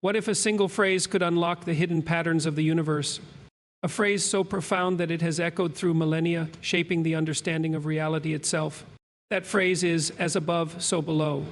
What if a single phrase could unlock the hidden patterns of the universe? A phrase so profound that it has echoed through millennia, shaping the understanding of reality itself. That phrase is, as above, so below.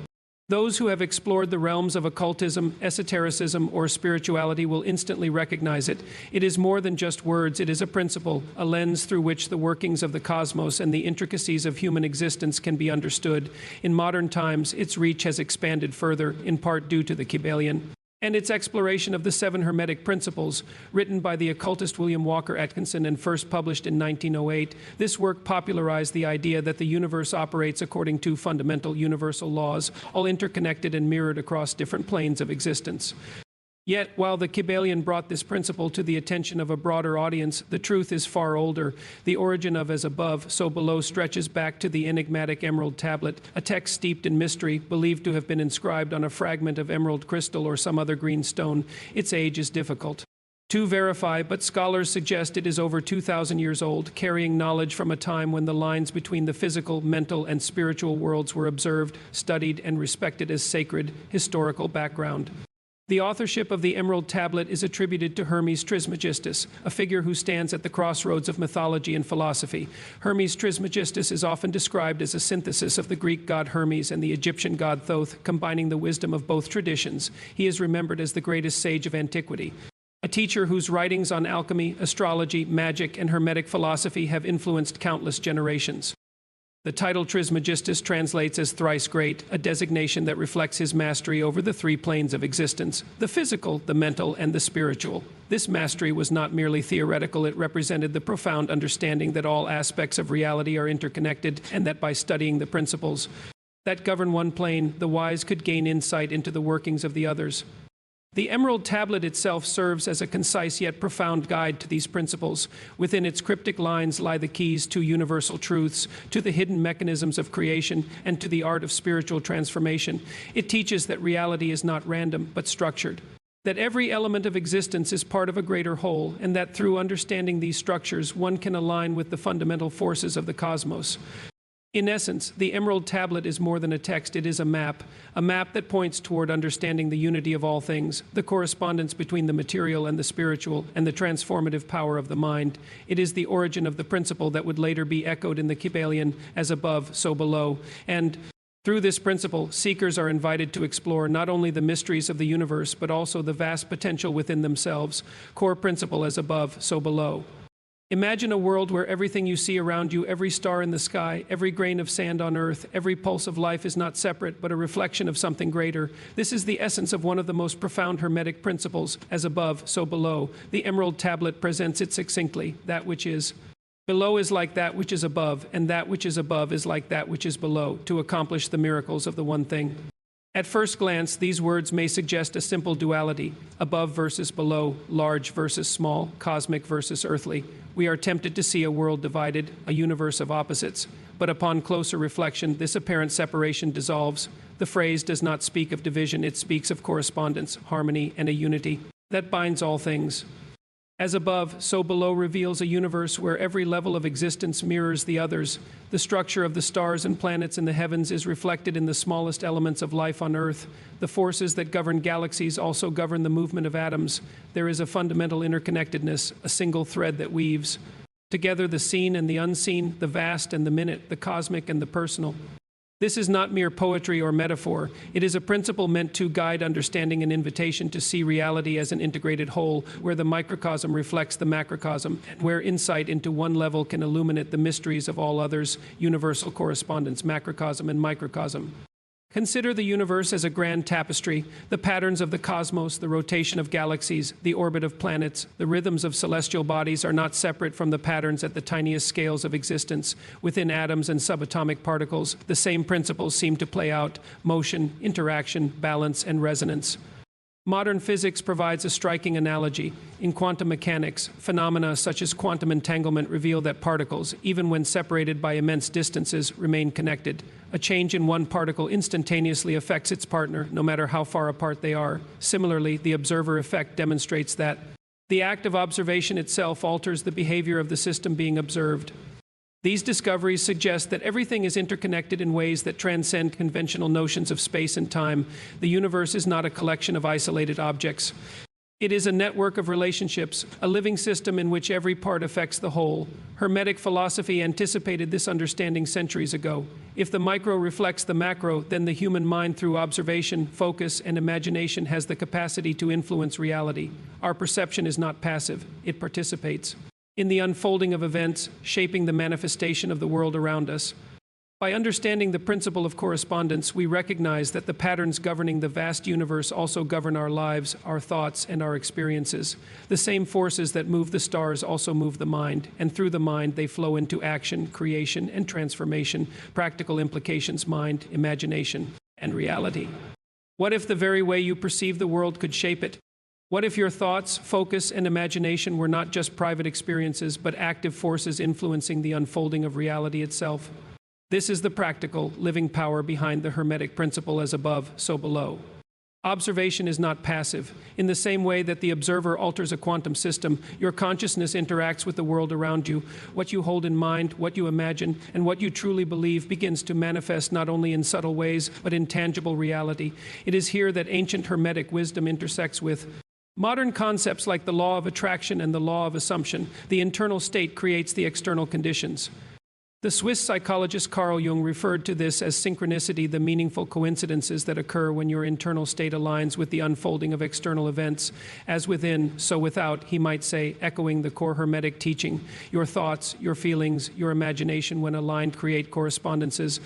Those who have explored the realms of occultism, esotericism, or spirituality will instantly recognize it. It is more than just words, it is a principle, a lens through which the workings of the cosmos and the intricacies of human existence can be understood. In modern times, its reach has expanded further, in part due to the Kybalion and its exploration of the 7 Hermetic Principles, written by the occultist William Walker Atkinson and first published in 1908. This work popularized the idea that the universe operates according to fundamental universal laws, all interconnected and mirrored across different planes of existence. Yet, while the Kybalion brought this principle to the attention of a broader audience, the truth is far older. The origin of as above, so below stretches back to the enigmatic emerald tablet, a text steeped in mystery, believed to have been inscribed on a fragment of emerald crystal or some other green stone. Its age is difficult to verify, but scholars suggest it is over 2,000 years old, carrying knowledge from a time when the lines between the physical, mental, and spiritual worlds were observed, studied, and respected as sacred historical background. The authorship of the Emerald Tablet is attributed to Hermes Trismegistus, a figure who stands at the crossroads of mythology and philosophy. Hermes Trismegistus is often described as a synthesis of the Greek god Hermes and the Egyptian god Thoth, combining the wisdom of both traditions. He is remembered as the greatest sage of antiquity, a teacher whose writings on alchemy, astrology, magic, and Hermetic philosophy have influenced countless generations. The title Trismegistus translates as thrice great, a designation that reflects his mastery over the 3 planes of existence, the physical, the mental, and the spiritual. This mastery was not merely theoretical, it represented the profound understanding that all aspects of reality are interconnected, and that by studying the principles that govern one plane, the wise could gain insight into the workings of the others. The Emerald Tablet itself serves as a concise yet profound guide to these principles. Within its cryptic lines lie the keys to universal truths, to the hidden mechanisms of creation, and to the art of spiritual transformation. It teaches that reality is not random, but structured, that every element of existence is part of a greater whole, and that through understanding these structures, one can align with the fundamental forces of the cosmos. In essence, the Emerald Tablet is more than a text, it is a map that points toward understanding the unity of all things, the correspondence between the material and the spiritual, and the transformative power of the mind. It is the origin of the principle that would later be echoed in the Kybalion, as above, so below. And through this principle, seekers are invited to explore not only the mysteries of the universe, but also the vast potential within themselves. Core principle, as above, so below. Imagine a world where everything you see around you, every star in the sky, every grain of sand on earth, every pulse of life is not separate, but a reflection of something greater. This is the essence of one of the most profound Hermetic principles, as above, so below. The Emerald Tablet presents it succinctly. That which is below is like that which is above, and that which is above is like that which is below, to accomplish the miracles of the one thing. At first glance, these words may suggest a simple duality, above versus below, large versus small, cosmic versus earthly. We are tempted to see a world divided, a universe of opposites. But upon closer reflection, this apparent separation dissolves. The phrase does not speak of division, it speaks of correspondence, harmony, and a unity that binds all things. As above, so below reveals a universe where every level of existence mirrors the others. The structure of the stars and planets in the heavens is reflected in the smallest elements of life on Earth. The forces that govern galaxies also govern the movement of atoms. There is a fundamental interconnectedness, a single thread that weaves together the seen and the unseen, the vast and the minute, the cosmic and the personal. This is not mere poetry or metaphor. It is a principle meant to guide understanding, an invitation to see reality as an integrated whole, where the microcosm reflects the macrocosm, and where insight into one level can illuminate the mysteries of all others, universal correspondence, macrocosm and microcosm. Consider the universe as a grand tapestry, the patterns of the cosmos, the rotation of galaxies, the orbit of planets, the rhythms of celestial bodies are not separate from the patterns at the tiniest scales of existence. Within atoms and subatomic particles, the same principles seem to play out: motion, interaction, balance, and resonance. Modern physics provides a striking analogy. In quantum mechanics, phenomena such as quantum entanglement reveal that particles, even when separated by immense distances, remain connected. A change in one particle instantaneously affects its partner, no matter how far apart they are. Similarly, the observer effect demonstrates that the act of observation itself alters the behavior of the system being observed. These discoveries suggest that everything is interconnected in ways that transcend conventional notions of space and time. The universe is not a collection of isolated objects. It is a network of relationships, a living system in which every part affects the whole. Hermetic philosophy anticipated this understanding centuries ago. If the micro reflects the macro, then the human mind, through observation, focus, and imagination, has the capacity to influence reality. Our perception is not passive, it participates in the unfolding of events, shaping the manifestation of the world around us. By understanding the principle of correspondence, we recognize that the patterns governing the vast universe also govern our lives, our thoughts, and our experiences. The same forces that move the stars also move the mind, and through the mind they flow into action, creation, and transformation, practical implications, mind, imagination, and reality. What if the very way you perceive the world could shape it? What if your thoughts, focus, and imagination were not just private experiences, but active forces influencing the unfolding of reality itself? This is the practical, living power behind the Hermetic principle, as above, so below. Observation is not passive. In the same way that the observer alters a quantum system, your consciousness interacts with the world around you. What you hold in mind, what you imagine, and what you truly believe begins to manifest not only in subtle ways, but in tangible reality. It is here that ancient Hermetic wisdom intersects with modern concepts like the law of attraction and the law of assumption. The internal state creates the external conditions. The Swiss psychologist Carl Jung referred to this as synchronicity, the meaningful coincidences that occur when your internal state aligns with the unfolding of external events. As within, so without, he might say, echoing the core Hermetic teaching. Your thoughts, your feelings, your imagination, when aligned, create correspondences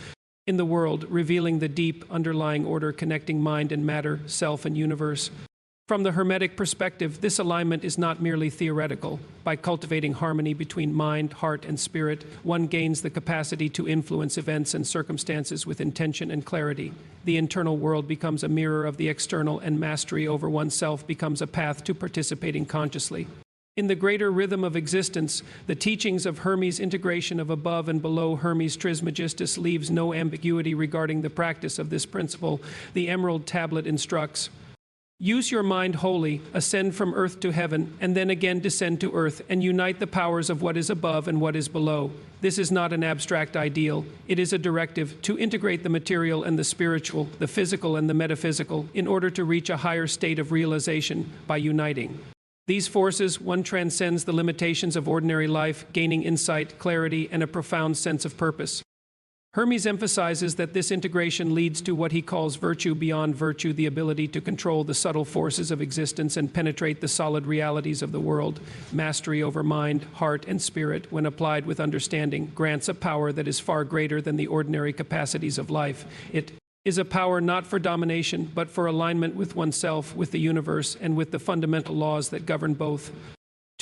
in the world, revealing the deep underlying order connecting mind and matter, self and universe. From the Hermetic perspective, this alignment is not merely theoretical. By cultivating harmony between mind, heart, and spirit, one gains the capacity to influence events and circumstances with intention and clarity. The internal world becomes a mirror of the external, and mastery over oneself becomes a path to participating consciously. In the greater rhythm of existence, the teachings of Hermes' integration of above and below Hermes Trismegistus leaves no ambiguity regarding the practice of this principle. The Emerald Tablet instructs, use your mind wholly, ascend from earth to heaven, and then again descend to earth, and unite the powers of what is above and what is below. This is not an abstract ideal. It is a directive to integrate the material and the spiritual, the physical and the metaphysical, in order to reach a higher state of realization by uniting these forces. One transcends the limitations of ordinary life, gaining insight, clarity, and a profound sense of purpose. Hermes emphasizes that this integration leads to what he calls virtue beyond virtue, the ability to control the subtle forces of existence and penetrate the solid realities of the world. Mastery over mind, heart, and spirit, when applied with understanding, grants a power that is far greater than the ordinary capacities of life. It is a power not for domination, but for alignment with oneself, with the universe, and with the fundamental laws that govern both.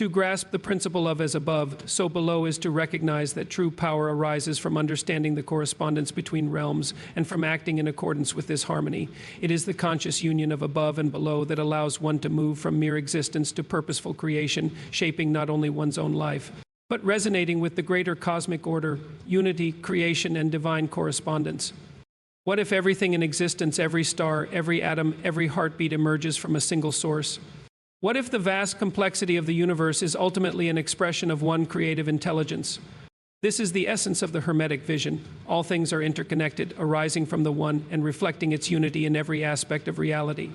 To grasp the principle of as above, so below is to recognize that true power arises from understanding the correspondence between realms and from acting in accordance with this harmony. It is the conscious union of above and below that allows one to move from mere existence to purposeful creation, shaping not only one's own life, but resonating with the greater cosmic order, unity, creation, and divine correspondence. What if everything in existence, every star, every atom, every heartbeat emerges from a single source? What if the vast complexity of the universe is ultimately an expression of one creative intelligence? This is the essence of the Hermetic vision. All things are interconnected, arising from the one and reflecting its unity in every aspect of reality.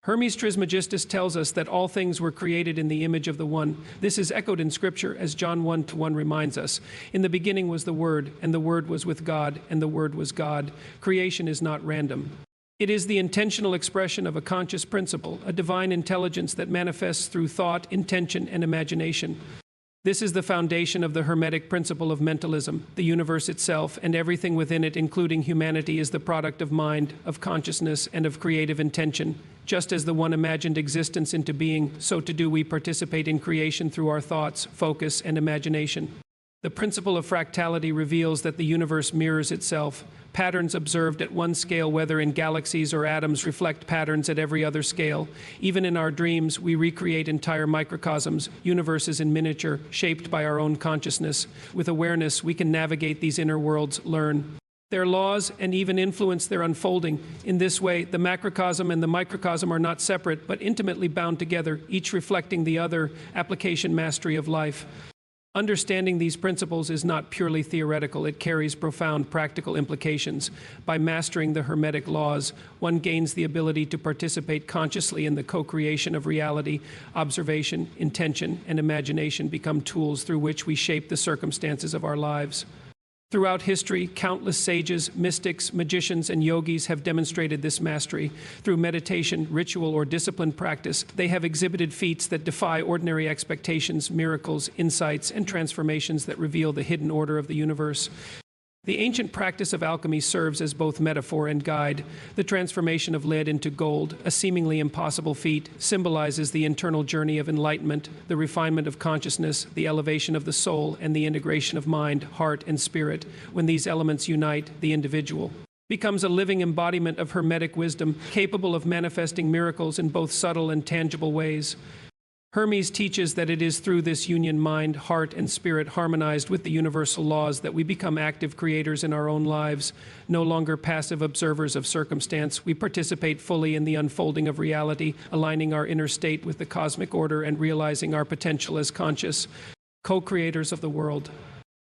Hermes Trismegistus tells us that all things were created in the image of the One. This is echoed in Scripture, as John 1:1 reminds us. In the beginning was the Word, and the Word was with God, and the Word was God. Creation is not random. It is the intentional expression of a conscious principle, a divine intelligence that manifests through thought, intention, and imagination. This is the foundation of the Hermetic principle of mentalism. The universe itself and everything within it, including humanity, is the product of mind, of consciousness, and of creative intention. Just as the One imagined existence into being, so too do we participate in creation through our thoughts, focus, and imagination. The principle of fractality reveals that the universe mirrors itself. Patterns observed at one scale, whether in galaxies or atoms, reflect patterns at every other scale. Even in our dreams, we recreate entire microcosms, universes in miniature, shaped by our own consciousness. With awareness, we can navigate these inner worlds, learn their laws, and even influence their unfolding. In this way, the macrocosm and the microcosm are not separate, but intimately bound together, each reflecting the other. Application mastery of life. Understanding these principles is not purely theoretical, it carries profound practical implications. By mastering the Hermetic laws, one gains the ability to participate consciously in the co-creation of reality. Observation, intention, and imagination become tools through which we shape the circumstances of our lives. Throughout history, countless sages, mystics, magicians, and yogis have demonstrated this mastery. Through meditation, ritual, or disciplined practice, they have exhibited feats that defy ordinary expectations, miracles, insights, and transformations that reveal the hidden order of the universe. The ancient practice of alchemy serves as both metaphor and guide. The transformation of lead into gold, a seemingly impossible feat, symbolizes the internal journey of enlightenment, the refinement of consciousness, the elevation of the soul, and the integration of mind, heart, and spirit. When these elements unite, the individual becomes a living embodiment of Hermetic wisdom, capable of manifesting miracles in both subtle and tangible ways. Hermes teaches that it is through this union, mind, heart, and spirit harmonized with the universal laws, that we become active creators in our own lives. No longer passive observers of circumstance, we participate fully in the unfolding of reality, aligning our inner state with the cosmic order and realizing our potential as conscious co-creators of the world.